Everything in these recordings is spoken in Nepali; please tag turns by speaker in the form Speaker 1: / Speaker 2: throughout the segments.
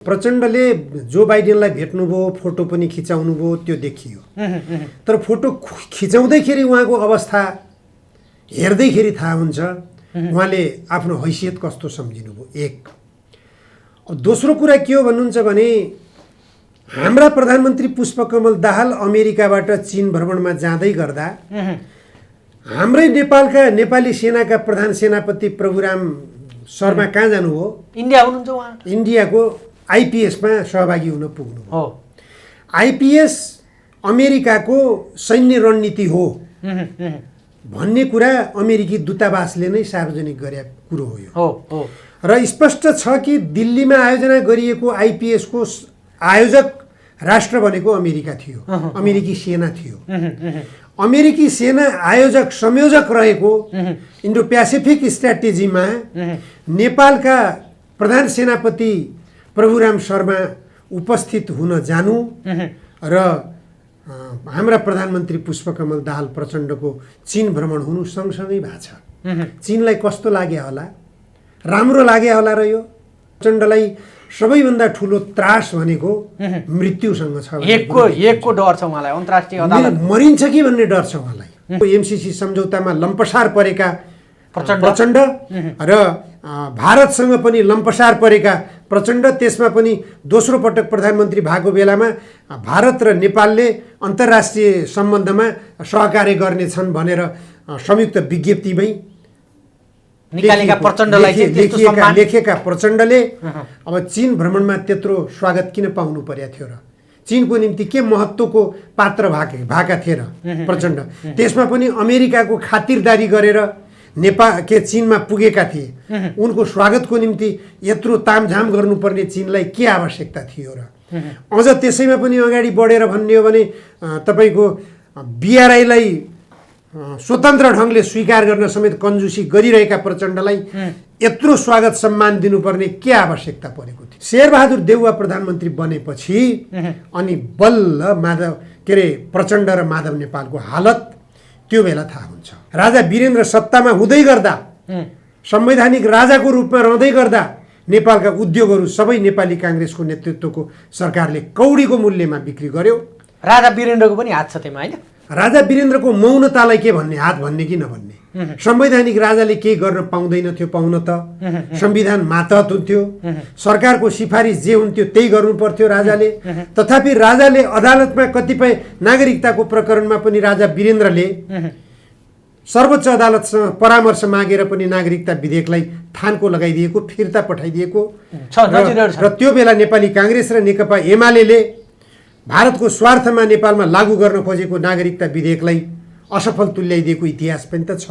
Speaker 1: प्रचण्डले जो बाइडेनलाई भेट्नुभयो, फोटो पनि खिचाउनु भयो, त्यो देखियो। तर फोटो खिचाउँदैखेरि उहाँको अवस्था हेर्दैखेरि थाहा हुन्छ उहाँले आफ्नो हैसियत कस्तो सम्झिनुभयो। एक दोस्रो कुरा के हो भन्नुहुन्छ भने हाम्रा प्रधानमन्त्री पुष्पकमल दाहाल अमेरिकाबाट चीन भ्रमणमा जाँदै गर्दा हाम्रै नेपालका नेपाली सेनाका प्रधान सेनापति प्रभुराम शर्मा कहाँ जानुभयो?
Speaker 2: इन्डिया हुनुहुन्छ उहाँ।
Speaker 1: इन्डियाको आइपिएसमा सहभागी हुन पुग्नु
Speaker 2: हो।
Speaker 1: आइपिएस अमेरिकाको सैन्य रणनीति हो भन्ने कुरा अमेरिकी दूतावासले नै सार्वजनिक गरे कुरो हो यो।
Speaker 2: हो।
Speaker 1: र स्पष्ट छ कि दिल्लीमा आयोजना गरिएको आइपिएसको आयोजक राष्ट्र भनेको अमेरिका थियो, अमेरिकी सेना थियो। अमेरिकी सेना आयोजक संयोजक रहेको इन्डो प्यासिफिक स्ट्राटेजीमा नेपालका प्रधान सेनापति प्रभुराम शर्मा उपस्थित हुन जानु र हाम्रा प्रधानमन्त्री पुष्पकमल दाहाल प्रचण्डको चीन भ्रमण हुनु सँगसँगै भएको छ। चीनलाई कस्तो लाग्यो होला? राम्रो लाग्यो होला र यो प्रचण्डलाई सबैभन्दा ठुलो त्रास भनेको मृत्युसँग छ।
Speaker 2: एकको डर छ उहाँलाई, अन्तर्राष्ट्रिय अदालत
Speaker 1: मरिन्छ कि भन्ने डर छ उहाँलाई। एमसिसी सम्झौतामा लम्पसार परेका प्रचण्ड र भारतसँग पनि लम्पसार परेका प्रचण्ड, त्यसमा पनि दोस्रो पटक प्रधानमन्त्री भएको बेलामा भारत र नेपालले अन्तर्राष्ट्रिय सम्बन्धमा सहकार्य गर्नेछन् भनेर संयुक्त विज्ञप्तिमै लेखेका प्रचण्डले अब चीन भ्रमणमा त्यत्रो स्वागत किन पाउनु पर्या थियो र? चीनको निम्ति के महत्त्वको पात्र भएका थिए र प्रचण्ड? त्यसमा पनि अमेरिकाको खातिरदारी गरेर चीनमा पुगेका थिए। उनको स्वागतको निम्ति यत्रो तामझाम गर्नुपर्ने चीनलाई के आवश्यकता थियो र? अझ त्यसैमा पनि अगाडि बढेर भन्ने हो भने तपाईँको बिआरआईलाई स्वतन्त्र ढङ्गले स्वीकार गर्न समेत कंजुसी गरिरहेका प्रचण्डलाई यत्रो स्वागत सम्मान दिनुपर्ने के आवश्यकता परेको थियो? शेरबहादुर देउवा प्रधानमन्त्री बनेपछि अनि बल्ल प्रचण्ड र माधव नेपालको हालत त्यो बेला थाहा हुन्छ। राजा वीरेन्द्र सत्तामा हुँदै गर्दा, संवैधानिक राजाको रूपमा रहँदै गर्दा नेपालका उद्योगहरू सबै नेपाली काङ्ग्रेसको नेतृत्वको सरकारले कौडीको मूल्यमा बिक्री गर्यो।
Speaker 2: राजा वीरेन्द्रको पनि हात छ त्यसमा, होइन?
Speaker 1: राजा वीरेन्द्रको मौनतालाई के भन्ने, हात भन्ने कि नभन्ने? संवैधानिक राजाले केही गर्न पाउँदैन थियो, पाउन त संविधान मातहत हुन्थ्यो, सरकारको सिफारिस जे हुन्थ्यो त्यही गर्नु पर्थ्यो राजाले। तथापि राजाले अदालतमा कतिपय नागरिकताको प्रकरणमा पनि राजा वीरेन्द्रले सर्वोच्च अदालतसँग परामर्श मागेर पनि नागरिकता विधेयकलाई थानको लगाइदिएको, फिर्ता पठाइदिएको र त्यो बेला नेपाली काङ्ग्रेस र नेकपा एमाले भारतको स्वार्थमा नेपालमा लागू गर्न खोजेको नागरिकता विधेयकलाई असफल तुल्याइदिएको इतिहास पनि त छ।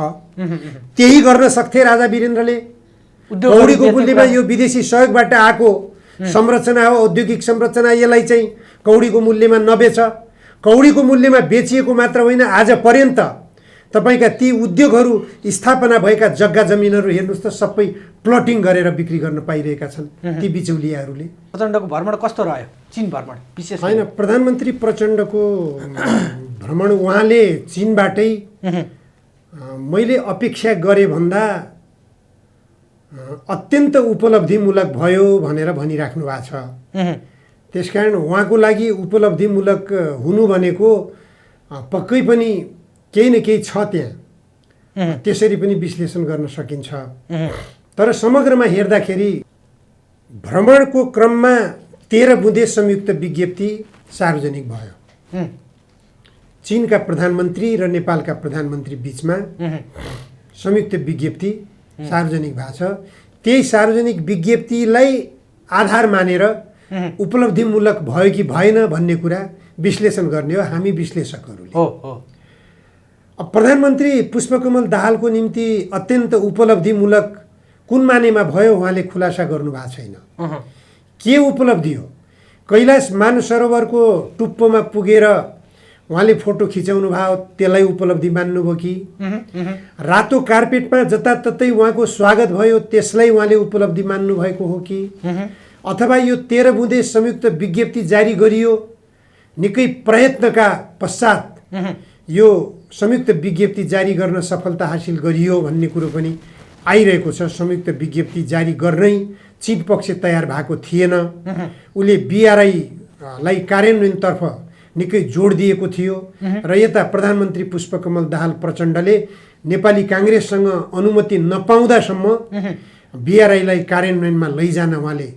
Speaker 1: त्यही गर्न सक्थे राजा वीरेन्द्रले। कौडीको मूल्यमा यो विदेशी सहयोगबाट आएको संरचना हो, औद्योगिक संरचना, यसलाई चाहिँ कौडीको मूल्यमा नबेच। कौडीको मूल्यमा बेचिएको मात्र होइन, आज पर्यन्त तपाईँका ती उद्योगहरू स्थापना भएका जग्गा जमिनहरू हेर्नुहोस् त, सबै प्लटिङ गरेर बिक्री गर्न पाइरहेका छन् ती बिचौलियाहरूले।
Speaker 2: प्रचण्डको भ्रमण कस्तो रह्यो? चीन भ्रमण विशेष
Speaker 1: होइन, प्रधानमन्त्री प्रचण्डको भ्रमण उहाँले चीनबाटै मैले अपेक्षा गरे भन्दा अत्यन्त उपलब्धिमूलक भयो भनेर भनिराख्नु भएको छ। त्यसकारण उहाँको लागि उपलब्धिमूलक हुनु भनेको पक्कै पनि केही न केही छ त्यहाँ, त्यसरी पनि विश्लेषण गर्न सकिन्छ। तर समग्रमा हेर्दाखेरि भ्रमणको क्रममा 13 बुँदे संयुक्त विज्ञप्ति सार्वजनिक भयो। चीनका प्रधानमन्त्री र नेपालका प्रधानमन्त्री बीचमा संयुक्त विज्ञप्ति सार्वजनिक भएको छ। त्यही सार्वजनिक विज्ञप्तिलाई आधार मानेर उपलब्धिमूलक भयो कि भएन भन्ने कुरा विश्लेषण गर्ने हो हामी विश्लेषकहरूले। प्रधानमन्त्री पुष्पकमल दाहालको निम्ति अत्यन्त उपलब्धिमूलक कुन मानेमा भयो उहाँले खुलासा गर्नु भएको छैन। के उपलब्धि हो? कैलाश मानसरोवरको टुप्पोमा पुगेर उहाँले फोटो खिचाउनु भयो, त्यसलाई उपलब्धि मान्नुभयो कि? रातो कार्पेटमा जताततै उहाँको स्वागत भयो, त्यसलाई उहाँले उपलब्धि मान्नु भएको हो कि? अथवा यो 13 बुँदे संयुक्त विज्ञप्ति जारी गरियो, निकै प्रयत्नका पश्चात यो संयुक्त विज्ञप्ति जारी गर्न सफलता हासिल गरियो भन्ने कुरो पनि आइरहेको छ। संयुक्त विज्ञप्ति जारी गर्नै चीन पक्ष तयार भएको थिएन। उसले BRI-लाई कार्यान्वयनतर्फ निकै जोड दिएको थियो र यता प्रधानमन्त्री पुष्पकमल दाहाल प्रचण्डले नेपाली काङ्ग्रेससँग अनुमति नपाउँदासम्म BRI-लाई कार्यान्वयनमा लैजान उहाँले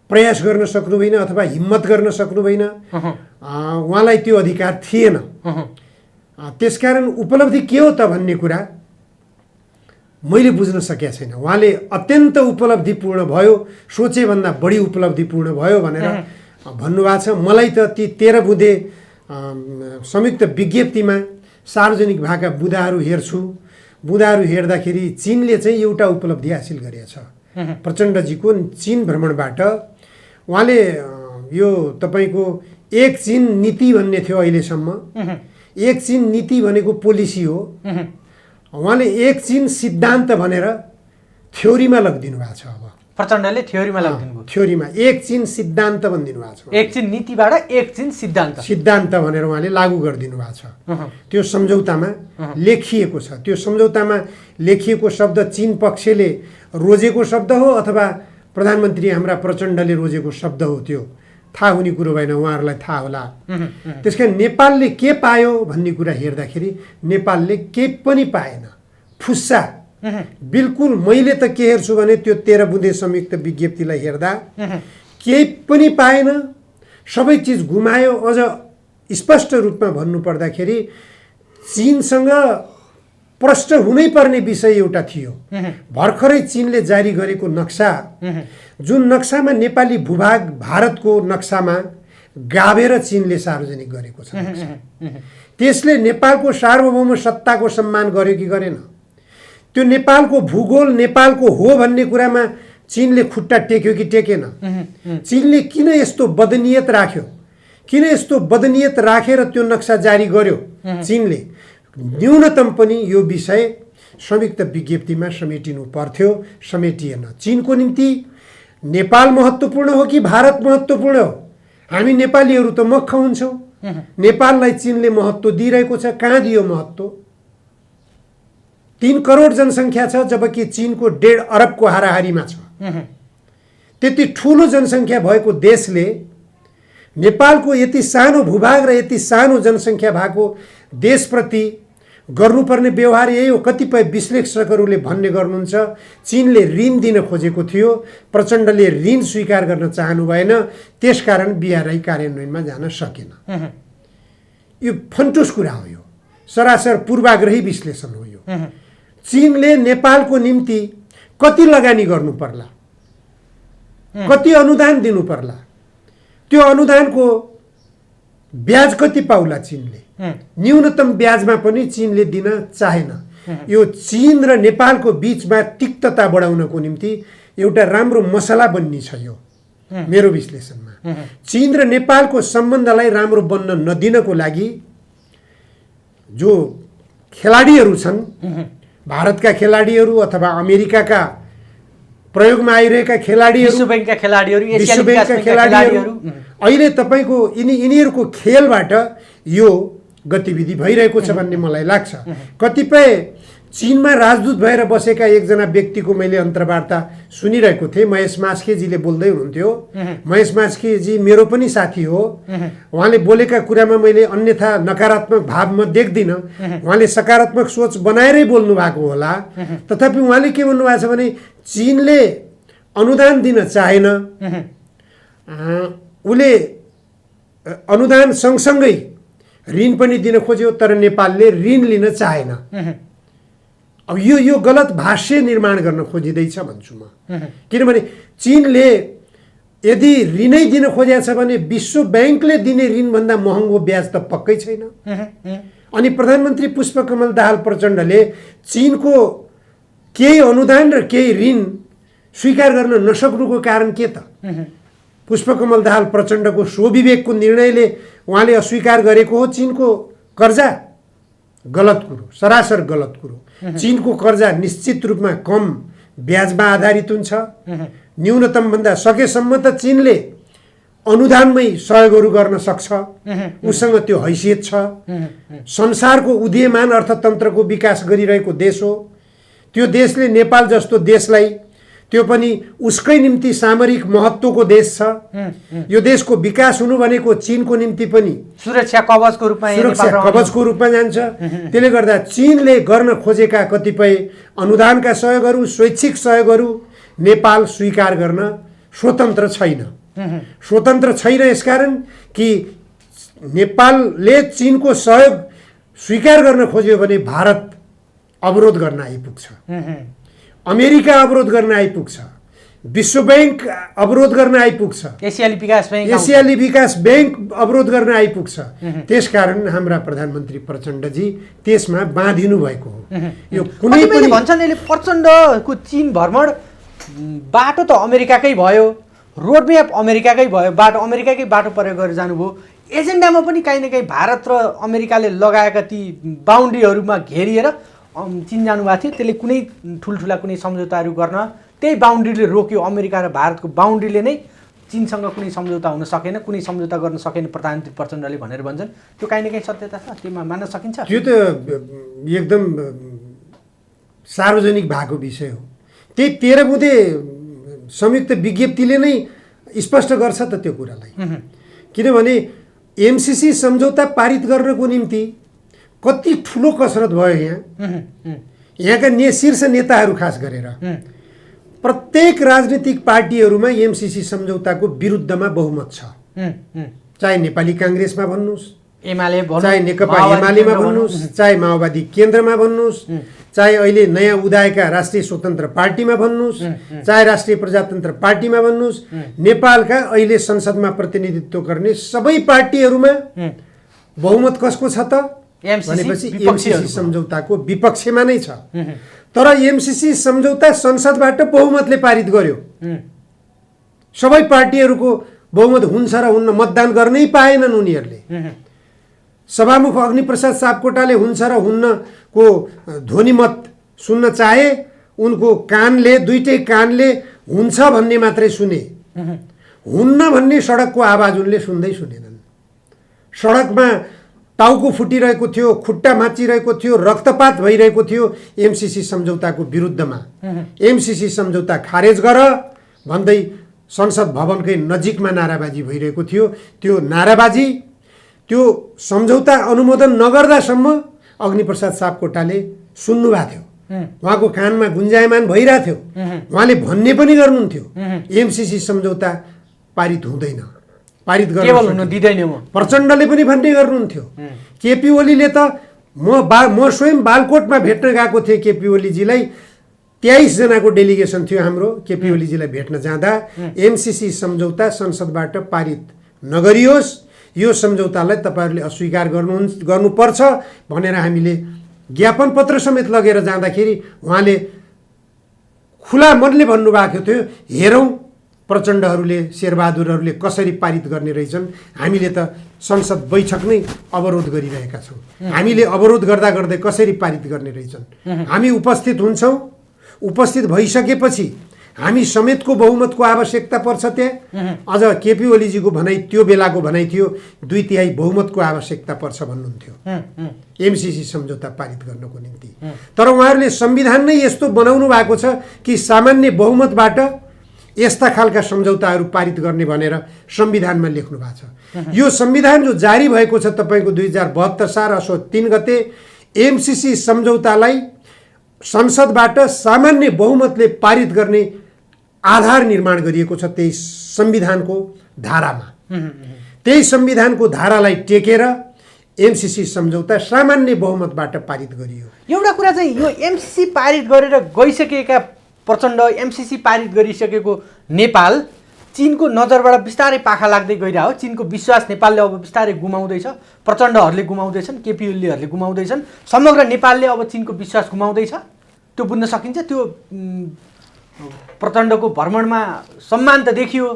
Speaker 1: प्रयास गर्न सक्नुभएन अथवा हिम्मत गर्न सक्नुभएन। उहाँलाई त्यो अधिकार थिएन। त्यसकारण उपलब्धि के हो त भन्ने कुरा मैले बुझ्न सकेको छैन। उहाँले अत्यन्त उपलब्धिपूर्ण भयो, सोचेभन्दा बढी उपलब्धिपूर्ण भयो भनेर भन्नुभएको छ। मलाई त ती 13 बुँदे संयुक्त विज्ञप्तिमा सार्वजनिक भएका बुँदाहरू हेर्छु। बुँदाहरू हेर्दाखेरि चीनले चाहिँ एउटा उपलब्धि हासिल गरेको छ। प्रचण्डजीको चीन भ्रमणबाट उहाँले यो तपाईँको एक चीन नीति भन्ने थियो अहिलेसम्म। एक चीन नीति भनेको पोलिसी हो। उहाँले एक चीन सिद्धान्त भनेर थ्योरीमा लगिदिनु भएको छ। अब
Speaker 2: प्रचण्डले थ्योरीमा लगिदिनु भयो।
Speaker 1: थ्योरीमा एक चीन सिद्धान्त भनिदिनु भएको छ।
Speaker 2: एक चीन नीतिबाट एक चीन सिद्धान्त
Speaker 1: भनेर उहाँले लागू गरिदिनु भएको छ। त्यो सम्झौतामा लेखिएको छ। त्यो सम्झौतामा लेखिएको शब्द चीन पक्षले रोजेको शब्द हो अथवा प्रधानमन्त्री हाम्रा प्रचण्डले रोजेको शब्द हो त्यो थाहा हुने कुरो भएन। उहाँहरूलाई थाहा होला। त्यसकारण नेपालले के पायो भन्ने कुरा हेर्दाखेरि नेपालले केही पनि पाएन। फुस्सा बिल्कुल। मैले त के हेर्छु भने त्यो 13 बुँदे संयुक्त विज्ञप्तिलाई हेर्दा केही पनि पाएन। सबै चिज गुमायो। अझ स्पष्ट रूपमा भन्नुपर्दाखेरि चीनसँग प्रष्ट हुनै पर्ने विषय एउटा थियो। भर्खरै चीनले जारी गरेको नक्सा, जुन नक्सामा नेपाली भूभाग भारतको नक्सामा गाभेर चीनले सार्वजनिक गरेको छ। त्यसले नेपालको सार्वभौम सत्ताको सम्मान गर्यो कि गरेन? त्यो नेपालको भूगोल नेपालको हो भन्ने कुरामा चीनले खुट्टा टेक्यो कि टेकेन? चीनले किन यस्तो बदनियत राख्यो? किन यस्तो बदनियत राखेर त्यो नक्सा जारी गर्यो चीनले? न्यूनतम पनि यो विषय संयुक्त विज्ञप्तिमा समेटिनु पर्थ्यो, समेटिएन। चीनको निम्ति नेपाल महत्त्वपूर्ण हो कि भारत महत्त्वपूर्ण हो? हामी नेपालीहरू त मख हुन्छौँ। नेपाललाई चीनले महत्त्व दिइरहेको छ। कहाँ दियो महत्त्व? 3 करोड जनसङ्ख्या छ, जबकि चीनको 1.5 अरबको हाराहारीमा छ। त्यति ठुलो जनसङ्ख्या भएको देशले नेपालको यति सानो भूभाग र यति सानो जनसङ्ख्या भएको देशप्रति गर्नुपर्ने व्यवहार यही हो। कतिपय विश्लेषकहरूले भन्ने गर्नुहुन्छ चीनले ऋण दिन खोजेको थियो, प्रचण्डले ऋण स्वीकार गर्न चाहनु भएन, त्यसकारण BRI कार्यान्वयनमा जान सकेन। यो फन्टुस कुरा हो। यो सरासर पूर्वाग्रही विश्लेषण हो। यो चीनले नेपालको निम्ति कति लगानी गर्नु पर्ला, कति अनुदान दिनु पर्ला, त्यो अनुदानको ब्याज कति पाउला चीनले? न्यूनतम ब्याजमा पनि चीनले दिन चाहेन। यो चीन र नेपालको बीचमा तिक्तता बढाउनको निम्ति एउटा राम्रो मसला बन्नी छ। यो मेरो विश्लेषणमा चीन र नेपालको सम्बन्धलाई राम्रो बन्न नदिनको लागि जो खेलाडीहरू छन्, भारतका खेलाडीहरू अथवा अमेरिकाका प्रयोगमा आइरहेका खेलाडीहरू,
Speaker 2: विश्व बैंकका खेलाडीहरू,
Speaker 1: विश्व बैंकका खेलाडीहरू, अहिले तपाईको यिनीहरूको खेलबाट यो गतिविधि भइरहेको छ भन्ने मलाई लाग्छ। कतिपय चीनमा राजदूत भएर बसेका एकजना व्यक्तिको मैले अन्तर्वार्ता सुनिरहेको थिएँ। महेश मास्केजीले बोल्दै हुनुहुन्थ्यो। महेश मास्केजी मेरो पनि साथी हो। उहाँले बोलेका कुरामा मैले अन्यथा नकारात्मक भाव म देख्दिनँ। उहाँले सकारात्मक सोच बनाएरै बोल्नु भएको होला। तथापि उहाँले के भन्नुभएको छ भने चीनले अनुदान दिन चाहेन। उसले अनुदान सँगसँगै ऋण पनि दिन खोज्यो, तर नेपालले ऋण लिन चाहेन। अब यो गलत भाष्य निर्माण गर्न खोजिँदैछ भन्छु म। किनभने चीनले यदि ऋणै दिन खोजेको छ भने विश्व बैंकले दिने ऋणभन्दा महँगो ब्याज त पक्कै छैन। अनि प्रधानमन्त्री पुष्पकमल दाहाल प्रचण्डले चीनको केही अनुदान र केही ऋण स्वीकार गर्न नसक्नुको कारण के त? पुष्पकमल दाहाल प्रचण्डको स्वविवेकको निर्णयले उहाँले अस्वीकार गरेको हो चीनको कर्जा? गलत कुरो, सरासर गलत कुरो। चीनको कर्जा निश्चित रूपमा कम ब्याजमा आधारित हुन्छ। न्यूनतम भन्दा सकेसम्म त चीनले अनुदानमै सहयोगहरू गर्न सक्छ। उसँग त्यो हैसियत छ। संसारको उदीयमान अर्थतन्त्रको विकास गरिरहेको देश हो। त्यो देशले नेपाल जस्तो देशलाई त्यो पनि उसकै निम्ति सामरिक महत्त्वको देश छ। यो देशको विकास हुनु भनेको चीनको निम्ति पनि
Speaker 2: सुरक्षा कवचको रूपमा
Speaker 1: सुरक्षा कवचको रूपमा जान्छ। त्यसले गर्दा चीनले गर्न खोजेका कतिपय अनुदानका सहयोगहरू, स्वैच्छिक सहयोगहरू नेपाल स्वीकार गर्न स्वतन्त्र छैन। स्वतन्त्र छैन यसकारण कि नेपालले चीनको सहयोग स्वीकार गर्न खोज्यो भने भारत अवरोध गर्न आइपुग्छ, अमेरिका अवरोध गर्न आइपुग्छ, विश्व बैंक अवरोध गर्न आइपुग्छ,
Speaker 2: एसियाली विकास
Speaker 1: बैंक अवरोध गर्न आइपुग्छ। त्यसकारण हाम्रा प्रधानमन्त्री प्रचण्डजी त्यसमा बाँधिनु भएको हो। यो कुनै पनि
Speaker 2: भन्छन् यसले प्रचण्डको चीन भ्रमण बाटो त अमेरिकाकै भयो, रोडम्याप अमेरिकाकै भयो, बाटो अमेरिकाकै बाटो प्रयोग गरेर जानुभयो। एजेन्डामा पनि काहीँ न काहीँ भारत र अमेरिकाले लगाएका ती बााउन्ड्रीहरूमा घेरिएर चीन जानुभएको थियो। त्यसले कुनै ठुल्ठुला कुनै सम्झौताहरू गर्न त्यही बााउन्ड्रीले रोक्यो। अमेरिका र भारतको बााउन्ड्रीले नै चीनसँग कुनै सम्झौता हुन सकेन, कुनै सम्झौता गर्न सकेन प्रधानमन्त्री प्रचण्डले भनेर भन्छन्। त्यो काहीँ न काहीँ सत्यता छ, त्यसमा मान्न सकिन्छ?
Speaker 1: त्यो त एकदम सार्वजनिक भएको विषय हो। त्यही 13 बुँदे संयुक्त विज्ञप्तिले नै स्पष्ट गर्छ त त्यो कुरालाई। किनभने एमसीसी सम्झौता पारित गर्नको निम्ति कति ठुलो कसरत भयो यहाँका शीर्ष नेताहरू खास गरेर प्रत्येक राजनीतिक पार्टीहरूमा एमसीसी सम्झौताको विरुद्धमा बहुमत छ। चाहे नेपाली काङ्ग्रेसमा भन्नुहोस्, चाहे नेकपा एमालेमा भन्नुहोस्, चाहे माओवादी केन्द्रमा भन्नुहोस्, चाहे अहिले नयाँ उदाएका राष्ट्रिय स्वतन्त्र पार्टीमा भन्नुहोस्, चाहे राष्ट्रिय प्रजातन्त्र पार्टीमा भन्नुहोस्, नेपालका अहिले संसदमा प्रतिनिधित्व गर्ने सबै पार्टीहरूमा बहुमत कसको छ त भनेपछि एमसीसी सम्झौताको विपक्षमा नै छ। तर एमसीसी सम्झौता संसदबाट बहुमतले पारित गर्यो। सबै पार्टीहरूको बहुमत हुन्छ र हुन्न मतदान गर्नै पाएनन् उनीहरूले। सभामुख अग्निप्रसाद सापकोटाले हुन्छ र हुन्नको ध्वनिमत सुन्न चाहे, उनको कानले दुईटै कानले हुन्छ भन्ने मात्रै सुने, हुन्न भन्ने सडकको आवाज उनले सुन्दै सुनेनन्। सडकमा टाउको फुटिरहेको थियो, खुट्टा माचिरहेको थियो, रक्तपात भइरहेको थियो एमसीसी सम्झौताको विरुद्धमा। एमसीसी सम्झौता खारेज गर भन्दै संसद भवनकै नजिकमा नाराबाजी भइरहेको थियो। त्यो नाराबाजी, त्यो सम्झौता अनुमोदन नगर्दासम्म अग्निप्रसाद सापकोटाले सुन्नुभएको थियो, उहाँको कानमा गुन्जायमान भइरहेको थियो। उहाँले भन्ने पनि गर्नुहुन्थ्यो एमसीसी सम्झौता पारित हुँदैन, पारित गर्न
Speaker 2: दिँदैन।
Speaker 1: प्रचण्डले पनि भन्ने गर्नुहुन्थ्यो। केपी ओलीले त म स्वयं बालकोटमा भेट्न गएको थिएँ केपी ओलीजीलाई। 23 जनाको डेलिगेसन थियो हाम्रो। केपी ओलीजीलाई भेट्न जाँदा एमसीसी सम्झौता संसदबाट पारित नगरियोस्, यो सम्झौतालाई तपाईँहरूले अस्वीकार गर्नुपर्छ भनेर हामीले ज्ञापन पत्र समेत लगेर जाँदाखेरि उहाँले खुला मनले भन्नुभएको थियो, हेरौँ प्रचण्डहरूले शेरबहादुरहरूले कसरी पारित गर्ने रहेछन्, हामीले त संसद बैठक नै अवरोध गरिरहेका छौँ, हामीले अवरोध गर्दा गर्दै कसरी पारित गर्ने रहेछन्, हामी उपस्थित हुन्छौँ, उपस्थित भइसकेपछि हामी समेतको बहुमतको आवश्यकता पर्छ। त्यहाँ अझ केपी ओलीजीको भनाइ त्यो बेलाको भनाइ थियो 2/3 बहुमतको आवश्यकता पर्छ भन्नुहुन्थ्यो एमसीसी सम्झौता पारित गर्नको निम्ति। तर उहाँहरूले संविधान नै यस्तो बनाउनु भएको छ कि सामान्य बहुमतबाट यस्ता खालका सम्झौताहरू पारित गर्ने भनेर संविधानमा लेख्नु भएको छ। यो संविधान जो जारी भएको छ तपाईँको 2072 साल असोज 3 गते एमसीसी सम्झौतालाई संसदबाट सामान्य बहुमतले पारित गर्ने आधार निर्माण गरिएको छ त्यही संविधानको धारामा। त्यही संविधानको धारालाई टेकेर एमसीसी सम्झौता सामान्य बहुमतबाट पारित गरियो।
Speaker 2: एउटा कुरा चाहिँ यो एमसीसी पारित गरेर गइसकेका प्रचण्ड, एमसीसी पारित गरिसकेको नेपाल चीनको नजरबाट बिस्तारै पाखा लाग्दै गइरहेको, चीनको विश्वास नेपालले अब बिस्तारै गुमाउँदैछ, प्रचण्डहरूले गुमाउँदैछन्, केपी ओलीहरूले गुमाउँदैछन्, समग्र नेपालले अब चीनको विश्वास गुमाउँदैछ। त्यो बुझ्न सकिन्छ। त्यो प्रचण्डको भ्रमणमा सम्मान त देखियो,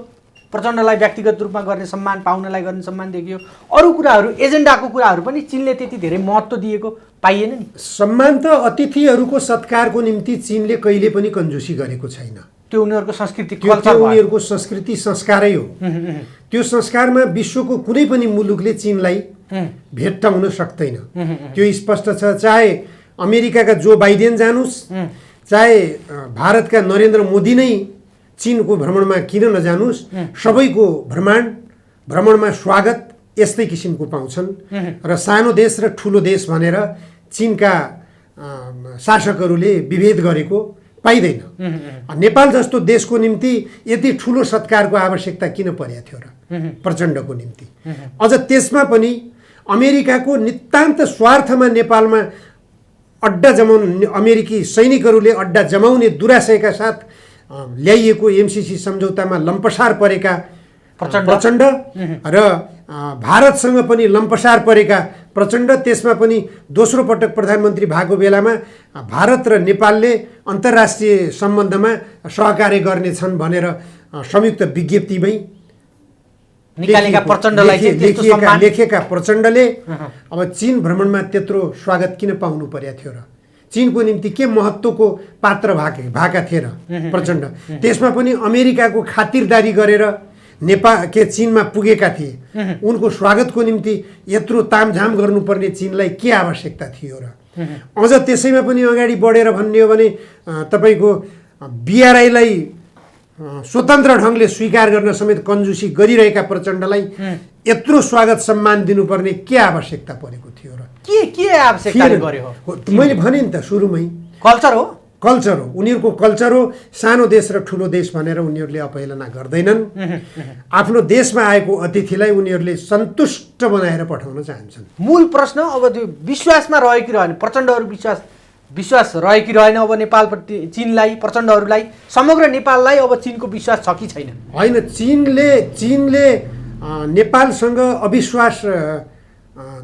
Speaker 2: प्रचण्डलाई व्यक्तिगत रूपमा गर्ने सम्मान, पाहुनालाई गर्ने सम्मान देखियो, अरू कुराहरू एजेन्डाको कुराहरू पनि चीनले त्यति धेरै महत्त्व दिएको पाइएन नि।
Speaker 1: सम्मान त अतिथिहरूको सत्कारको निम्ति चीनले कहिले पनि कन्जुसी गरेको छैन।
Speaker 2: त्यो उनीहरूको संस्कृति,
Speaker 1: उनीहरूको संस्कृति संस्कारै हो। त्यो संस्कारमा विश्वको कुनै पनि मुलुकले चीनलाई भेट्टाउन सक्दैन। त्यो स्पष्ट छ। चाहे अमेरिकाका जो बाइडेन जानुस्, चाहे भारतका नरेन्द्र मोदी नै चीनको भ्रमणमा किन नजानुस्, सबैको भ्रमणमा स्वागत यस्तै किसिमको पाउँछन्। र सानो देश र ठुलो देश भनेर चीनका शासकहरूले विभेद गरेको पाइँदैन। नेपाल जस्तो देशको निम्ति यति ठुलो सत्कारको आवश्यकता किन परेको थियो र प्रचण्डको निम्ति? अझ त्यसमा पनि अमेरिकाको नितान्त स्वार्थमा नेपालमा अड्डा जमाउनु, अमेरिकी सैनिकहरूले अड्डा जमाउने दुराशयका साथ ल्याइएको एमसीसी सम्झौतामा लम्पसार परेका प्रचण्ड र भारतसँग पनि लम्पसार परेका प्रचण्ड, त्यसमा पनि दोस्रो पटक प्रधानमन्त्री भएको बेलामा भारत र नेपालले अन्तर्राष्ट्रिय सम्बन्धमा सहकार्य गर्नेछन् भनेर संयुक्त विज्ञप्तिमै लेखेका प्रचण्डले अब चीन भ्रमणमा त्यत्रो स्वागत किन पाउनु परेको थियो र? चीनको निम्ति के महत्त्वको पात्र भएका थिए र प्रचण्ड? त्यसमा पनि अमेरिकाको खातिरदारी गरेर चीनमा पुगेका थिए। उनको स्वागतको निम्ति यत्रो तामझाम गर्नुपर्ने चीनलाई के आवश्यकता थियो र? अझ त्यसैमा पनि अगाडि बढेर भन्ने हो भने तपाईँको बीआरआईलाई स्वतन्त्र ढङ्गले स्वीकार गर्न समेत कन्जुसी गरिरहेका प्रचण्डलाई यत्रो स्वागत सम्मान दिनुपर्ने के आवश्यकता परेको थियो र?
Speaker 2: के आवश्यकता गर्यो?
Speaker 1: मैले भने नि त सुरुमै,
Speaker 2: कल्चर हो। उनीहरूको कल्चर हो। सानो देश र ठुलो देश भनेर उनीहरूले अपहेलना गर्दैनन्। आफ्नो देशमा आएको अतिथिलाई उनीहरूले सन्तुष्ट बनाएर पठाउन चाहन्छन्। मूल प्रश्न अब त्यो विश्वासमा रह्यो कि रहेन? प्रचण्डहरू विश्वास रह्यो कि रहेन अब नेपालप्रति, चीनलाई, प्रचण्डहरूलाई, समग्र नेपाललाई अब चीनको विश्वास छ कि छैन?
Speaker 1: होइन, चीनले नेपालसँग अविश्वास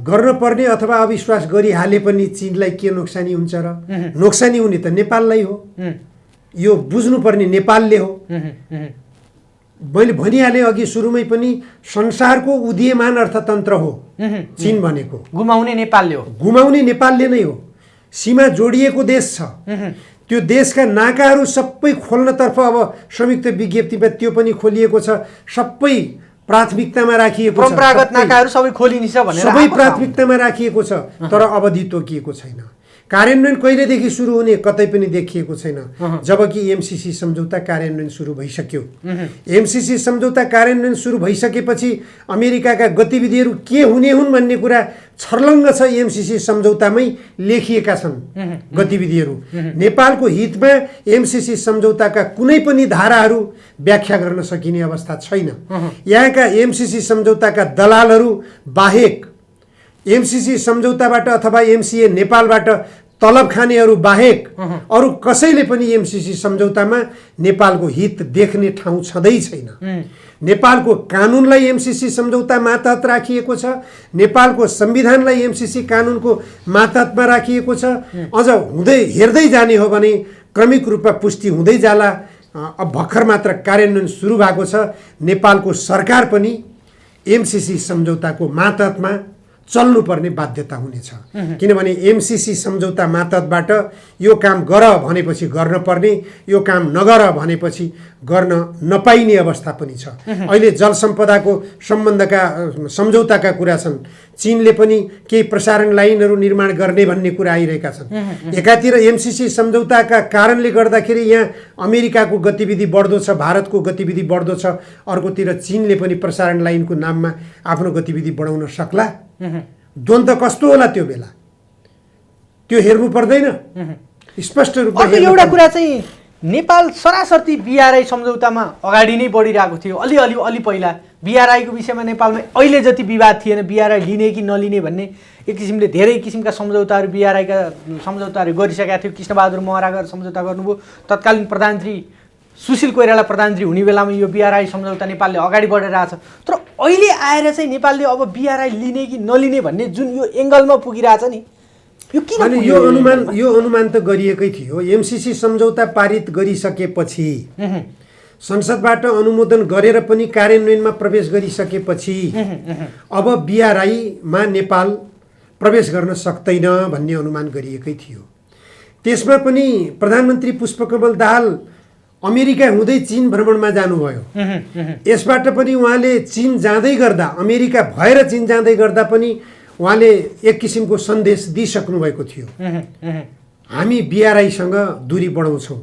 Speaker 1: गर्न पर्ने अथवा अविश्वास गरिहाले पनि चीनलाई के नोक्सानी हुन्छ र? नोक्सानी हुने त नेपाललाई हो। यो बुझ्नुपर्ने नेपालले हो। मैले भनिहालेँ अघि सुरुमै पनि, संसारको उदीयमान अर्थतन्त्र हो चीन भनेको।
Speaker 2: गुमाउने
Speaker 1: नेपालले नै हो। सीमा जोडिएको देश छ। त्यो देशका नाकाहरू सबै खोल्नतर्फ अब संयुक्त विज्ञप्तिमा त्यो पनि खोलिएको छ। सबै प्राथमिकतामा राखिएको छ।
Speaker 2: परम्परागत नाकाहरू सबै खोलिन्छ भनेर
Speaker 1: सबै प्राथमिकतामा राखिएको छ, तर अवधि तोकिएको छैन। कार्यान्वयन कहिलेदेखि सुरु हुने कतै पनि देखिएको छैन, जबकि एमसीसी सम्झौता कार्यान्वयन सुरु भइसक्यो। एमसीसी सम्झौता कार्यान्वयन सुरु भइसकेपछि अमेरिकाका गतिविधिहरू के हुने हुन् भन्ने कुरा छर्लङ्ग छ। एमसीसी सम्झौतामै लेखिएका छन् गतिविधिहरू। नेपालको हितमा एमसीसी सम्झौताका कुनै पनि धाराहरू व्याख्या गर्न सकिने अवस्था छैन। यहाँका एमसीसी सम्झौताका दलालहरू बाहेक, एमसीसी सम्झौताबाट अथवा एमसीए नेपालबाट तलब खानेहरू बाहेक अरू कसैले पनि एमसीसी सम्झौतामा नेपालको हित देख्ने ठाउँ छँदै छैन। नेपालको कानुनलाई एमसीसी सम्झौता मातहत राखिएको छ। नेपालको संविधानलाई एमसीसी कानुनको मातहतमा राखिएको छ। अझ हेर्दै जाने हो भने क्रमिक रूपमा पुष्टि हुँदै जाला। अब भर्खर मात्र कार्यान्वयन सुरु भएको छ। नेपालको सरकार पनि एमसीसी सम्झौताको मातहतमा चल्नुपर्ने बाध्यता हुनेछ। किनभने एमसीसी सम्झौता मातहतबाट यो काम गर भनेपछि गर्न पर्ने, यो काम नगर भनेपछि गर्न नपाइने अवस्था पनि छ। अहिले जल सम्पदाको सम्झौताका कुरा छन्। चीनले पनि केही प्रसारण लाइनहरू निर्माण गर्ने भन्ने कुरा आइरहेका छन्। एकातिर एमसीसी सम्झौताका कारणले गर्दाखेरि यहाँ अमेरिकाको गतिविधि बढ्दो छ, भारतको गतिविधि बढ्दो छ। अर्कोतिर चीनले पनि प्रसारण लाइनको नाममा आफ्नो गतिविधि बढाउन सक्ला। द्वन्द्व कस्तो होला त्यो बेला? त्यो हेर्नु पर्दैन? स्पष्ट रूपमा
Speaker 2: एउटा कुरा चाहिँ नेपाल सरासरी बीआरआई सम्झौतामा अगाडि नै बढिरहेको थियो। अलि पहिला बीआरआईको विषयमा नेपालमा अहिले जति विवाद थिएन, बीआरआई लिने कि नलिने भन्ने एक किसिमले धेरै किसिमका सम्झौताहरू बीआरआईका सम्झौताहरू गरिसकेका थियो। कृष्णबहादुर महरागर सम्झौता गर्नुभयो। तत्कालीन प्रधानमन्त्री सुशील कोइराला प्रधानमन्त्री हुने बेलामा यो बीआरआई सम्झौता नेपालले अगाडि बढेर आएको छ। तर अहिले आएर चाहिँ नेपालले अब बीआरआई लिने कि नलिने भन्ने जुन यो एङ्गलमा पुगिरहेछ नि, यो किन?
Speaker 1: अनि यो अनुमान त गरिएकै थियो। एमसीसी सम्झौता पारित गरिसकेपछि, संसदबाट अनुमोदन गरेर पनि कार्यान्वयनमा प्रवेश गरिसकेपछि अब बीआरआईमा नेपाल प्रवेश गर्न सक्दैन भन्ने अनुमान गरिएकै थियो। त्यसमा पनि प्रधानमन्त्री पुष्पकमल दाहाल अमेरिका हुँदै चीन भ्रमणमा जानुभयो। यसबाट पनि उहाँले चीन जाँदै गर्दा, अमेरिका भएर चीन जाँदै गर्दा पनि उहाँले एक किसिमको सन्देश दिइसक्नु भएको थियो। हामी बिआरआईसँग दूरी बढाउँछौँ,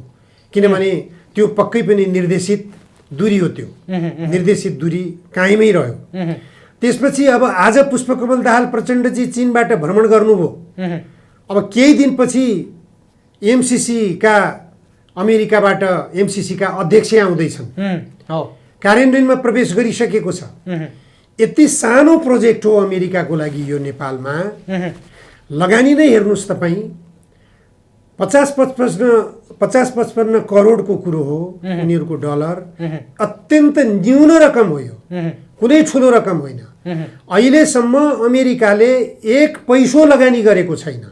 Speaker 1: किनभने त्यो पक्कै पनि निर्देशित दूरी हो, त्यो निर्देशित दूरी कायमै रह्यो। त्यसपछि अब आज पुष्पकमल दाहाल प्रचण्डजी चीनबाट भ्रमण गर्नुभयो। अब केही दिनपछि एमसिसीका अमेरिकाबाट एमसिसीका अध्यक्ष आउँदैछन्, कार्यान्वयनमा प्रवेश गरिसकेको छ। यति सानो प्रोजेक्ट हो अमेरिकाको लागि यो नेपालमा। लगानी नै हेर्नुहोस् तपाईँ, 50-55 करोडको कुरो हो उनीहरूको डलर। अत्यन्त न्यून रकम हो यो, कुनै ठुलो रकम होइन। अहिलेसम्म अमेरिकाले 1 पैसो लगानी गरेको छैन।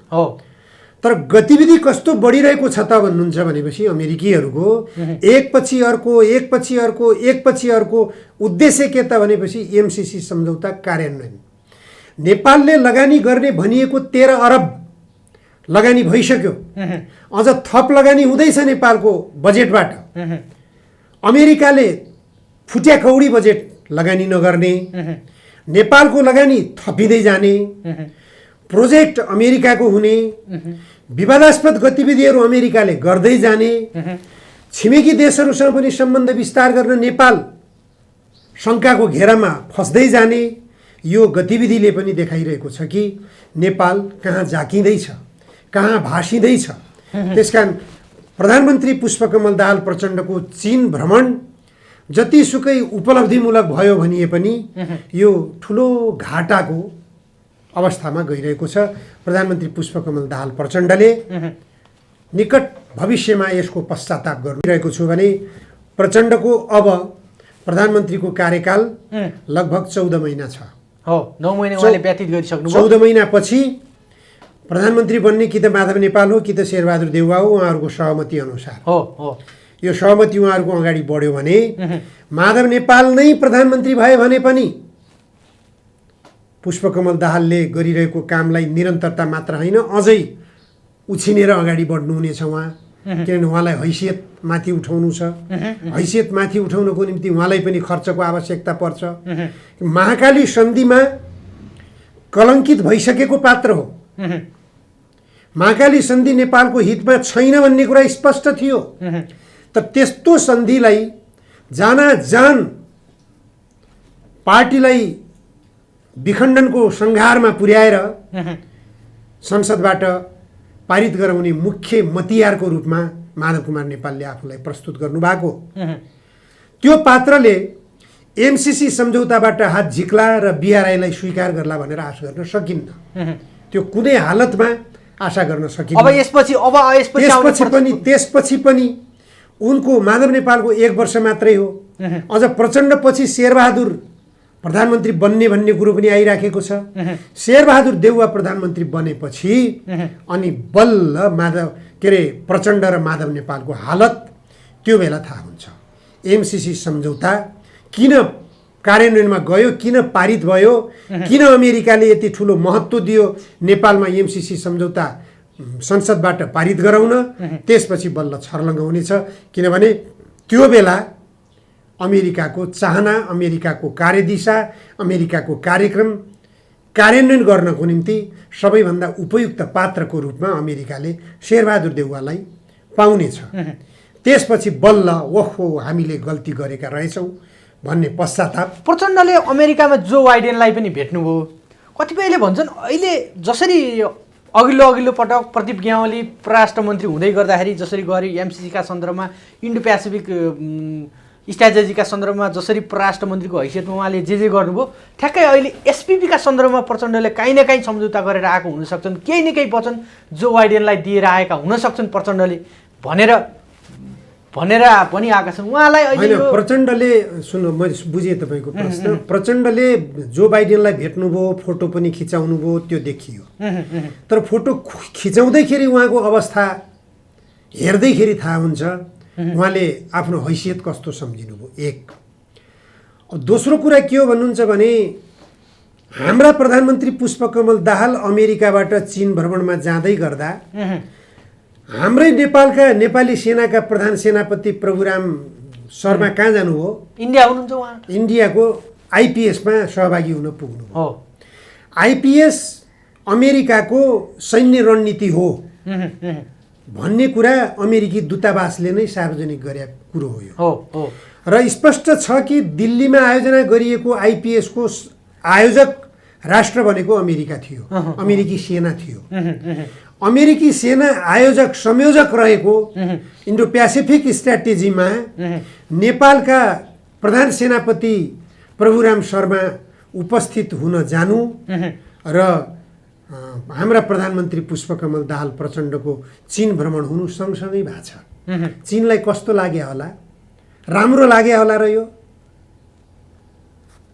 Speaker 1: तर गतिविधि कस्तो बढिरहेको छ त भन्नुहुन्छ भनेपछि अमेरिकीहरूको एकपछि अर्को उद्देश्य के त भनेपछि एमसिसी सम्झौता कार्यान्वयन। नेपालले लगानी गर्ने भनिएको 13 अरब लगानी भइसक्यो, अझ थप लगानी हुँदैछ नेपालको बजेटबाट। अमेरिकाले फुट्या कौडी बजेट लगानी नगर्ने, नेपालको लगानी थपिँदै जाने, प्रोजेक्ट अमेरिकाको हुने, विवादास्पद गतिविधिहरू अमेरिकाले गर्दै जाने, छिमेकी देशहरूसँग पनि सम्बन्ध विस्तार गर्न नेपाल शङ्काको घेरामा फस्दै जाने, यो गतिविधिले पनि देखाइरहेको छ कि नेपाल कहाँ जाकिँदैछ, कहाँ भासिँदैछ। त्यसकारण प्रधानमन्त्री पुष्पकमल दाहाल प्रचण्डको चीन भ्रमण जतिसुकै उपलब्धिमूलक भयो भनिए पनि यो ठुलो घाटाको अवस्थामा गइरहेको छ। प्रधानमन्त्री पुष्पकमल दाहाल प्रचण्डले निकट भविष्यमा यसको पश्चाताप गरिरहेको छु भने प्रचण्डको अब प्रधानमन्त्रीको कार्यकाल लगभग 14 महिना छ।
Speaker 2: 9 महिना उहाँले व्यतीत गरिसक्नुभयो।
Speaker 1: 14 महिनापछि प्रधानमन्त्री बन्ने कि त माधव नेपाल हो कि त शेरबहादुर देउवा हो, उहाँहरूको सहमति अनुसार यो सहमति उहाँहरूको अगाडि बढ्यो भने माधव नेपाल नै प्रधानमन्त्री भए भने पनि पुष्पकमल दाहालले गरिरहेको कामलाई निरन्तरता मात्र होइन, अझै उछिनेर अगाडि बढ्नुहुनेछ उहाँ। किनभने उहाँलाई हैसियत माथि उठाउनु छ। हैसियत माथि उठाउनको निम्ति उहाँलाई पनि खर्चको आवश्यकता पर्छ। महाकाली सन्धिमा कलङ्कित भइसकेको पात्र हो। महाकाली सन्धि नेपालको हितमा छैन भन्ने कुरा स्पष्ट थियो। तर त्यस्तो सन्धिलाई जानाजान पार्टीलाई विखण्डनको सङ्घारमा पुर्याएर संसदबाट पारित गराउने मुख्य मतियारको रूपमा माधव कुमार नेपालले आफूलाई प्रस्तुत गर्नुभएको। त्यो पात्रले एमसिसी सम्झौताबाट हात झिक्ला र बिआरआईलाई स्वीकार गर्ला भनेर आशा गर्न सकिन्न। त्यो कुनै हालतमा आशा गर्न सकिन्न। त्यसपछि पनि उनको माधव नेपालको 1 वर्ष मात्रै हो। अझ प्रचण्डपछि शेरबहादुर प्रधानमन्त्री बन्ने भन्ने कुरो पनि आइराखेको छ। शेरबहादुर देउवा प्रधानमन्त्री बनेपछि अनि बल्ल प्रचण्ड र माधव नेपालको हालत त्यो बेला थाहा हुन्छ। एमसिसी सम्झौता किन कार्यान्वयनमा गयो, किन पारित भयो, किन अमेरिकाले यति ठुलो महत्त्व दियो नेपालमा एमसिसी सम्झौता संसदबाट पारित गराउन, त्यसपछि बल्ल छर्लङ्ग हुनेछ। किनभने त्यो बेला अमेरिकाको चाहना, अमेरिकाको कार्यदिशा, अमेरिकाको कार्यक्रम कार्यान्वयन गर्नको निम्ति सबैभन्दा उपयुक्त पात्रको रूपमा अमेरिकाले शेरबहादुर देउवालाई पाउनेछ। त्यसपछि बल्ल ओहो हामीले गल्ती गरेका रहेछौँ भन्ने पश्चाताप।
Speaker 2: प्रचण्डले अमेरिकामा जो बाइडेनलाई पनि भेट्नुभयो। कतिपयले भन्छन् अहिले जसरी अघिल्लो पटक प्रदीप ग्यावाली परराष्ट्र मन्त्री हुँदै गर्दाखेरि जसरी गरे एमसिसीका सन्दर्भमा, इन्डो पेसिफिक स्ट्राटेजीका सन्दर्भमा जसरी परराष्ट्र मन्त्रीको हैसियतमा उहाँले जे गर्नुभयो, ठ्याक्कै अहिले एसपिपीका सन्दर्भमा प्रचण्डले काहीँ न काहीँ सम्झौता गरेर आएको हुनसक्छन्। केही न केही वचन जो बाइडेनलाई दिएर आएका हुनसक्छन् प्रचण्डले भनेर पनि आएका छन्। उहाँलाई अहिले
Speaker 1: प्रचण्डले सुन्नु, म बुझेँ तपाईँको प्रश्न। प्रचण्डले जो बाइडेनलाई भेट्नुभयो, फोटो पनि खिचाउनुभयो, त्यो देखियो। तर फोटो खिचाउँदैखेरि उहाँको अवस्था हेर्दैखेरि थाहा हुन्छ उहाँले आफ्नो हैसियत कस्तो सम्झिनुभयो। एक दोस्रो कुरा के हो भन्नुहुन्छ भने हाम्रा प्रधानमन्त्री पुष्पकमल दाहाल अमेरिकाबाट चीन भ्रमणमा जाँदै गर्दा हाम्रै नेपालका नेपाली सेनाका प्रधान सेनापति प्रभुराम शर्मा कहाँ जानुभयो?
Speaker 2: इन्डिया हुनुहुन्छ उहाँ।
Speaker 1: इन्डियाको आइपिएसमा सहभागी हुन पुग्नुभयो। आइपिएस अमेरिकाको सैन्य रणनीति हो। भन्ने कुरा अमेरिकी दूतावासले नै सार्वजनिक गरेको कुरो हो यो।
Speaker 2: हो
Speaker 1: र स्पष्ट छ कि दिल्लीमा आयोजना गरिएको आइपिएसको आयोजक राष्ट्र भनेको अमेरिका थियो, अमेरिकी सेना थियो। अमेरिकी सेना आयोजक संयोजक रहेको इन्डो प्यासिफिक स्ट्राटेजीमा नेपालका प्रधान सेनापति प्रभुराम शर्मा उपस्थित हुन जानु र हाम्रा प्रधानमन्त्री पुष्पकमल दाहाल प्रचण्डको चीन भ्रमण हुनु सँगसँगै भएको छ। चीनलाई कस्तो लाग्यो होला, राम्रो लाग्यो होला र यो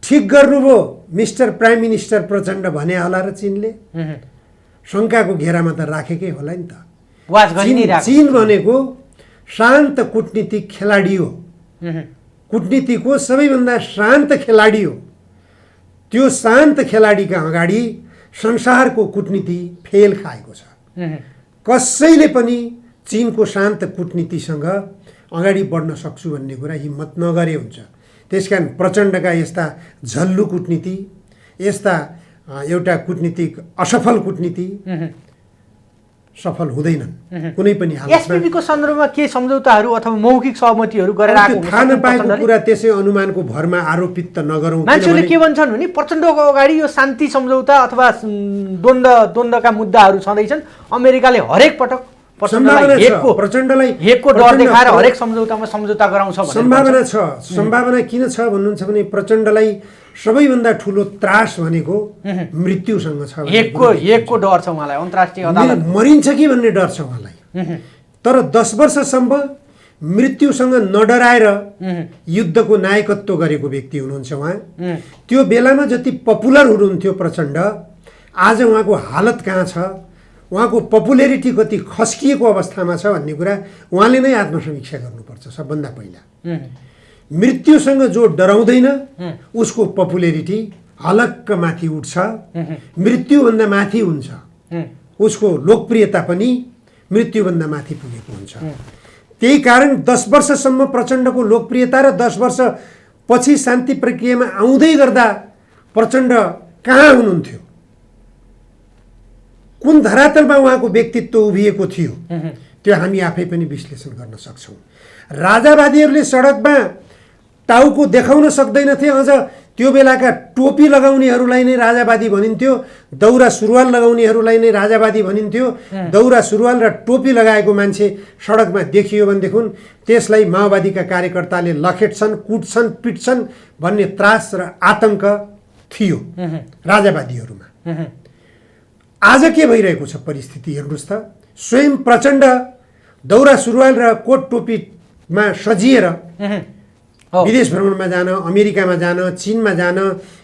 Speaker 1: ठिक गर्नुभयो मिस्टर प्राइम मिनिस्टर प्रचण्ड भने होला र चीनले शङ्काको घेरामा त राखेकै होला नि त। चीन भनेको शान्त कुटनीतिक खेलाडी हो, कुटनीतिको सबैभन्दा शान्त खेलाडी हो। त्यो शान्त खेलाडीका अगाडि संसारको कुटनीति फेल खाएको छ। कसैले पनि चीनको शान्त कुटनीतिसँग अगाडि बढ्न सक्छु भन्ने कुरा हिम्मत नगरे हुन्छ। त्यसकारण प्रचण्डका यस्ता झल्लु कुटनीति, यस्ता एउटा कुटनीतिक असफल कुटनीति सफल हुँदैनन् कुनै पनि हालतमा।
Speaker 2: एसपीबीको सन्दर्भमा के सम्झौताहरू अथवा मौखिक सहमतिहरू गरेर आएको
Speaker 1: थाहा नपाएको कुरा त्यसै अनुमानको भरमा आरोपित त नगरौँ।
Speaker 2: मान्छेले के भन्छन् भने प्रचण्डको अगाडि यो शान्ति सम्झौता अथवा द्वन्द्वका मुद्दाहरू छँदैछन्, अमेरिकाले हरेक पटक प्रचण्डलाई हेकको डर देखाएर हरेक सम्झौतामा सम्झौता गराउँछ भन्ने
Speaker 1: सम्भावना छ। सम्भावना किन छ भन्नुहुन्छ भने प्रचण्डलाई सबैभन्दा ठुलो त्रास भनेको मृत्युसँग छ।
Speaker 2: हेकको डर छ उहाँलाई, अन्तर्राष्ट्रिय अदालत
Speaker 1: मरिन्छ कि भन्ने डर छ उहाँलाई। तर 10 वर्षसम्म मृत्युसँग नडराएर युद्धको नायकत्व गरेको व्यक्ति हुनुहुन्छ उहाँ। त्यो बेलामा जति पपुलर हुनुहुन्थ्यो प्रचण्ड, आज उहाँको हालत कहाँ छ, उहाँको पपुलेरिटी कति खस्किएको अवस्थामा छ भन्ने कुरा उहाँले नै आत्मसमीक्षा गर्नुपर्छ। सबभन्दा पहिला मृत्युसँग जो डराउँदैन उसको पपुलेरिटी हलक्क माथि उठ्छ, मृत्युभन्दा माथि हुन्छ, उसको लोकप्रियता पनि मृत्युभन्दा माथि पुगेको हुन्छ। त्यही कारण 10 वर्षसम्म प्रचण्डको लोकप्रियता र 10 वर्ष पछि शान्ति प्रक्रियामा आउँदै गर्दा प्रचण्ड कहाँ हुनुहुन्थ्यो, कुन धरातलमा उहाँको व्यक्तित्व उभिएको थियो, त्यो हामी आफै पनि विश्लेषण गर्न सक्छौँ। राजावादीहरूले सडकमा टाउको देखाउन सक्दैनथे। अझ त्यो बेलाका टोपी लगाउनेहरूलाई नै राजावादी भनिन्थ्यो, दौरा सुरुवाल लगाउनेहरूलाई नै राजावादी भनिन्थ्यो। दौरा सुरुवाल र टोपी लगाएको मान्छे सडकमा देखियो भनेदेखि त्यसलाई माओवादीका कार्यकर्ताले लखेट्छन्, कुट्छन्, पिट्छन् भन्ने त्रास र आतंक थियो राजावादीहरूमा। आज के भइरहेको छ परिस्थिति हेर्नुहोस् त। स्वयं प्रचण्ड दौरा सुरुवाल र कोट टोपीमा सजिएर विदेश भ्रमणमा जान, अमेरिकामा जान, चीनमा जान,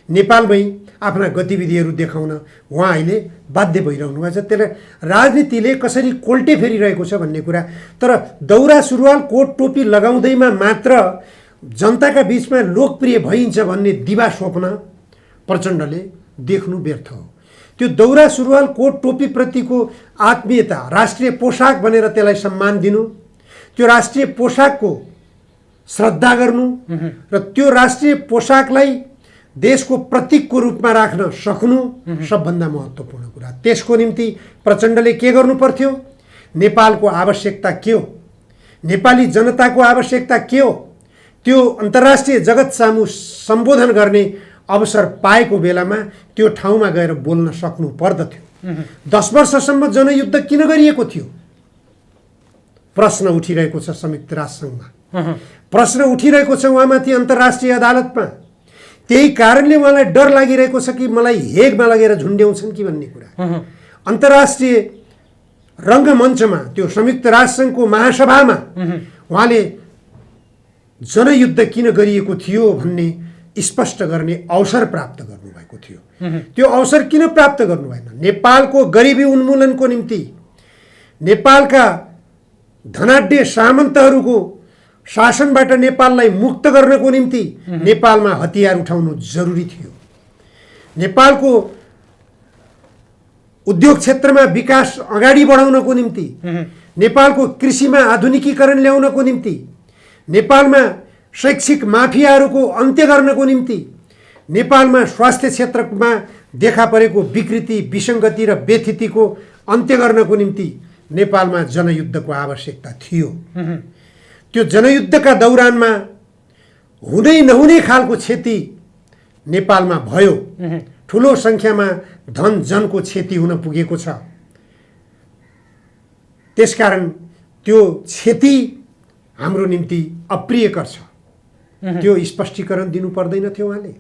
Speaker 1: नेपालमै आफ्ना गतिविधिहरू देखाउन उहाँ अहिले बाध्य भइरहनु भएको छ। त्यसले राजनीतिले कसरी कोल्टे फेरिरहेको छ भन्ने कुरा। तर दौरा सुरुवाल कोट टोपी लगाउँदैमा मात्र जनताका बिचमा लोकप्रिय भइन्छ भन्ने दिवा स्वप्न प्रचण्डले देख्नु व्यर्थ हो। त्यो दौरा सुरुवाल कोट टोपीप्रतिको आत्मीयता, राष्ट्रिय पोसाक भनेर त्यसलाई सम्मान दिनु, त्यो राष्ट्रिय पोसाकको श्रद्धा गर्नु र त्यो राष्ट्रिय पोसाकलाई देशको प्रतीकको रूपमा राख्न सक्नु सबभन्दा महत्त्वपूर्ण कुरा। त्यसको निम्ति प्रचण्डले के गर्नु पर्थ्यो, नेपालको आवश्यकता के हो, नेपाली जनताको आवश्यकता के हो, त्यो अन्तर्राष्ट्रिय जगत सामु सम्बोधन गर्ने अवसर पाएको बेलामा त्यो ठाउँमा गएर बोल्न सक्नु पर्दथ्यो। 10 वर्षसम्म जनयुद्ध किन गरिएको थियो प्रश्न उठिरहेको छ संयुक्त राष्ट्रसङ्घमा, प्रश्न उठिरहेको छ उहाँमाथि अन्तर्राष्ट्रिय अदालतमा। त्यही कारणले उहाँलाई डर लागिरहेको छ कि मलाई हेगमा लगेर झुन्ड्याउँछन् कि भन्ने कुरा। अन्तर्राष्ट्रिय रङ्गमञ्चमा त्यो संयुक्त राष्ट्रसङ्घको महासभामा उहाँले जनयुद्ध किन गरिएको थियो भन्ने स्पष्ट गर्ने अवसर प्राप्त गर्नुभएको थियो। त्यो अवसर किन प्राप्त गर्नु भएन? नेपालको गरिबी उन्मूलनको निम्ति, नेपालका धनाढ्य सामन्तहरूको शासनबाट नेपाललाई मुक्त गर्नको निम्ति नेपालमा हतियार उठाउनु जरुरी थियो। नेपालको उद्योग क्षेत्रमा विकास अगाडि बढाउनको निम्ति, नेपालको कृषिमा आधुनिकीकरण ल्याउनको निम्ति, नेपालमा शैक्षिक माफियाहरूको अन्त्य गर्नको निम्ति, नेपालमा स्वास्थ्य क्षेत्रमा देखा परेको विकृति, विसङ्गति र व्यथितिको अन्त्य गर्नको निम्ति नेपालमा जनयुद्धको आवश्यकता थियो। त्यो जनयुद्धका दौरानमा हुँदै नहुने खालको क्षति नेपालमा भयो। ठुलो सङ्ख्यामा धन जनको क्षति हुन पुगेको छ। त्यसकारण त्यो क्षति हाम्रो निम्ति अप्रियकर छ। त्यो स्पष्टीकरण दिनु पर्दैन थियो उहाँले।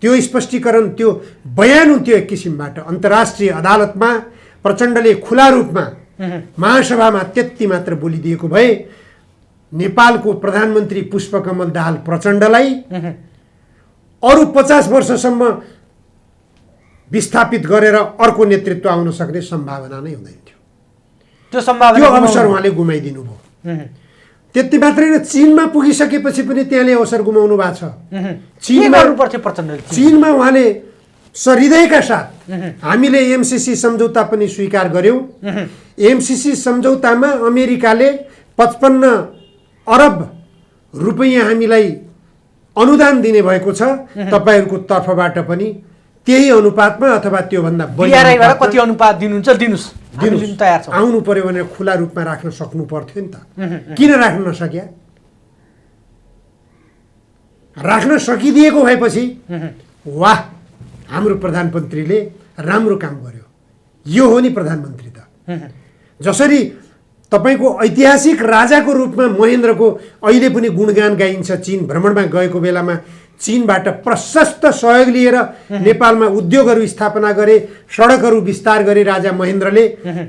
Speaker 1: त्यो स्पष्टीकरण, त्यो बयान हुन्थ्यो एक किसिमबाट अन्तर्राष्ट्रिय अदालतमा प्रचण्डले खुला रूपमा महासभामा त्यति मात्र बोलिदिएको भए नेपालको प्रधानमन्त्री पुष्पकमल दाहाल प्रचण्डलाई अरू 50 वर्षसम्म विस्थापित गरेर अर्को नेतृत्व आउन सक्ने सम्भावना नै हुँदैन थियो। त्यो अवसर उहाँले गुमाइदिनु भयो। त्यति मात्रै न, चीनमा पुगिसकेपछि पनि त्यहाँले अवसर गुमाउनु भएको छ। चीनमा उहाँले सहृदयका साथ हामीले एमसीसी सम्झौता पनि स्वीकार गर्यौं। एमसीसी सम्झौतामा अमेरिकाले 55 अरब रुपैयाँ हामीलाई अनुदान दिने भएको छ। तपाईहरुको तर्फबाट पनि त्यही अनुपातमा अथवा त्योभन्दा बढी
Speaker 2: कति अनुपात दिनुहुन्छ दिनुस्, हामी लिन तयार छौं।
Speaker 1: आउनु पर्यो भने खुला रूपमा राख्न सक्नु पर्थ्यो नि त। किन राख्न नसक्या? राख्न सकिदिएको भएपछि वाह, हाम्रो प्रधानमन्त्रीले राम्रो काम गर्यो, यो हो नि प्रधानमन्त्री त। जसरी तपाईको ऐतिहासिक राजाको रूपमा महेन्द्रको अहिले पनि गुणगान गाइन्छ। चीन भ्रमणमा गएको बेलामा चीनबाट प्रशस्त सहयोग लिएर नेपालमा उद्योगहरू स्थापना गरे, सडकहरू विस्तार गरे राजा महेन्द्रले।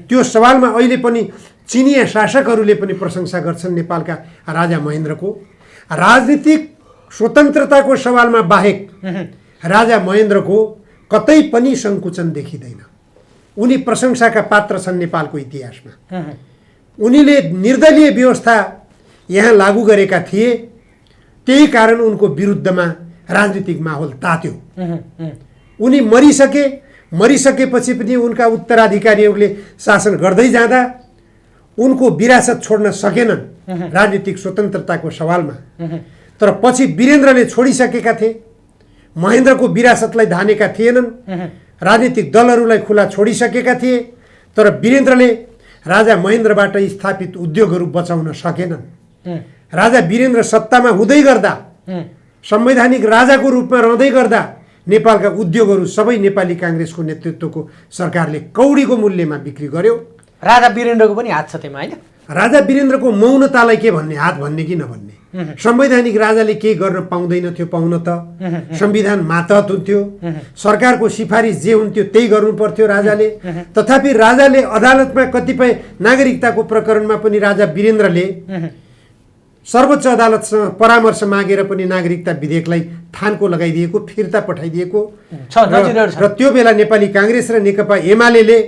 Speaker 1: त्यो सवालमा अहिले पनि चीनिया शासकहरूले पनि प्रशंसा गर्छन् नेपालका राजा महेन्द्रको। राजनीतिक स्वतन्त्रताको सवालमा बाहेक राजा महेन्द्रको कतै पनि संकुचन देखिँदैन। उनी प्रशंसाका पात्र छन् नेपालको इतिहासमा। उनीले निर्दलीय व्यवस्था यहाँ लागू गरेका थिए, त्यही कारण उनको विरुद्धमा राजनीतिक माहौल तात्यो। उनी मरिसकेपछि पनि उनका उत्तराधिकारीहरूले शासन गर्दै जाँदा उनको विरासत छोड्न सकेनन् राजनीतिक स्वतन्त्रताको सवालमा। तर पछि वीरेन्द्रले छोडिसकेका थिए, महेन्द्रको विरासतलाई धानेका थिएनन्। राजनीतिक दलहरूलाई खुला छोडिसकेका थिए, तर वीरेन्द्रले राजा महेन्द्रबाट स्थापित उद्योगहरू बचाउन सकेनन्। राजा वीरेन्द्र सत्तामा हुँदै गर्दा, संवैधानिक राजाको रूपमा रहँदै गर्दा नेपालका उद्योगहरू सबै नेपाली काङ्ग्रेसको नेतृत्वको सरकारले कौडीको मूल्यमा बिक्री गर्यो।
Speaker 2: राजा वीरेन्द्रको पनि हात छ त्यसमा, हैन?
Speaker 1: राजा वीरेन्द्रको मौनतालाई के भन्ने, हात भन्ने कि नभन्ने? संवैधानिक राजाले केही गर्न पाउँदैन थियो, पाउन त संविधान मातहत हुन्थ्यो। सरकारको सिफारिस जे हुन्थ्यो त्यही गर्नु पर्थ्यो राजाले। तथापि राजाले अदालतमा कतिपय नागरिकताको प्रकरणमा पनि राजा वीरेन्द्रले सर्वोच्च अदालतसँग परामर्श मागेर पनि नागरिकता विधेयकलाई थानको लगाइदिएको, फिर्ता पठाइदिएको र त्यो बेला नेपाली काङ्ग्रेस र नेकपा एमाले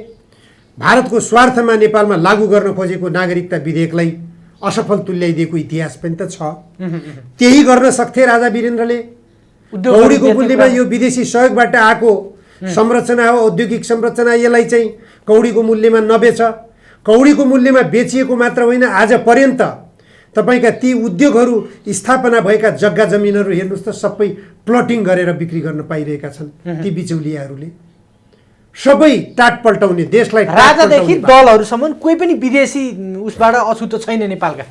Speaker 1: भारतको स्वार्थमा नेपालमा लागू गर्न खोजेको नागरिकता विधेयकलाई असफल तुल्याइदिएको इतिहास पनि त छ। त्यही गर्न सक्थे राजा वीरेन्द्रले। कौडीको मूल्यमा यो विदेशी सहयोगबाट आएको संरचना हो, औद्योगिक संरचना, यसलाई चाहिँ कौडीको मूल्यमा नबेच। कौडीको मूल्यमा बेचिएको मात्र होइन, आज पर्यन्त तपाईका ती उद्योगहरू स्थापना भएका जग्गा जमिनहरू हेर्नुहोस् त, सबै प्लटिङ गरेर बिक्री गर्न पाइरहेका छन् ती बिचौलियाहरूले। सबै टाट पल्टाउने, देशलाई
Speaker 2: राजादेखि दलहरूसम्म कोही पनि विदेशी उसबाट अछुतो छैन नेपालका।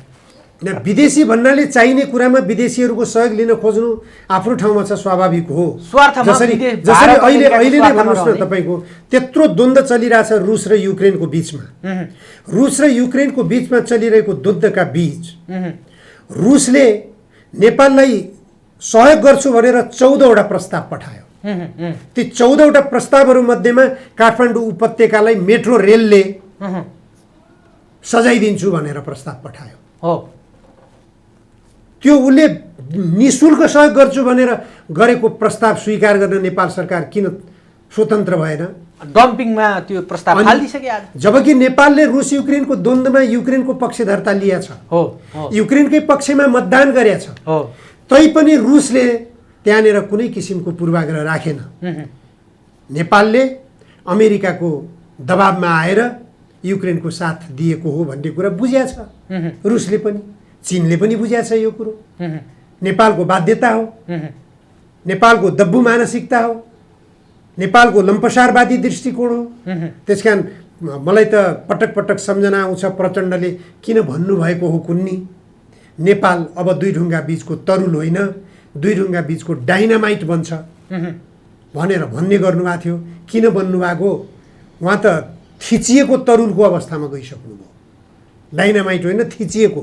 Speaker 1: विदेशी भन्नाले चाहिने कुरामा विदेशीहरूको सहयोग लिन खोज्नु आफ्नो ठाउँमा छ, स्वाभाविक हो। जसरी अहिले नै भन्नुहोस् न, तपाईँको त्यत्रो द्वन्द्व चलिरहेछ रुस र युक्रेनको बिचमा। रुस र युक्रेनको बिचमा चलिरहेको द्वन्द्वका बीच रुसले नेपाललाई सहयोग गर्छु भनेर 14वटा प्रस्ताव पठायो। ती 14वटा प्रस्तावहरू मध्येमा काठमाडौँ उपत्यकालाई मेट्रो रेलले सजाइदिन्छु भनेर प्रस्ताव पठायो।
Speaker 2: हो,
Speaker 1: त्यो उसले निशुल्क सहयोग गर्छु भनेर गरेको प्रस्ताव स्वीकार गर्न नेपाल सरकार किन स्वतन्त्र भएन?
Speaker 2: डम्पिङमा त्यो प्रस्ताव हालिदिसके।
Speaker 1: जबकि नेपालले रुस युक्रेनको द्वन्द्वमा युक्रेनको पक्षधरता लिएछ, युक्रेनकै पक्षमा मतदान गरेछ। तैपनि रुसले त्यहाँनिर कुनै किसिमको पूर्वाग्रह राखेन। नेपालले अमेरिकाको दबाबमा आएर युक्रेनको साथ दिएको हो भन्ने कुरा बुझ्या छ रुसले पनि, चीनले पनि बुझ्या छ यो कुरो। नेपालको बाध्यता हो, नेपालको दब्बु मानसिकता हो, नेपालको लम्पसारवादी दृष्टिकोण हो। त्यसकारण मलाई त पटक पटक सम्झना आउँछ प्रचण्डले किन भन्नुभएको हो कुन्नी, नेपाल अब दुई ढुङ्गा बीचको तरुल होइन, दुई ढुङ्गा बीचको डाइनामाइट बन्छ भनेर भन्ने गर्नुभएको थियो। किन भन्नुभएको? उहाँ त थिचिएको तरुलको अवस्थामा गइसक्नुभयो। डाइनामाइट होइन, थिचिएको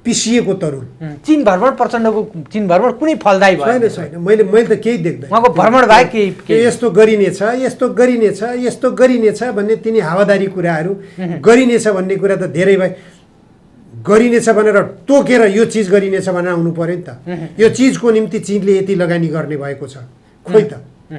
Speaker 1: पिसिएको तरुल।
Speaker 2: चीन भ्रमण प्रचण्डको चीन भ्रमण कुनै फलदायी
Speaker 1: छैन छैन, मैले त केही देख्दैन।
Speaker 2: उहाँको भ्रमण बाहेक
Speaker 1: यस्तो गरिनेछ, यस्तो गरिनेछ, यस्तो गरिनेछ भन्ने तिनी हावादारी कुराहरू गरिनेछ भन्ने कुरा त धेरै भए। गरिनेछ भनेर तोकेर यो चिज गरिनेछ भनेर आउनु पर्यो नि त। यो चिजको निम्ति चीनले यति लगानी गर्ने भएको छ, खोइ त।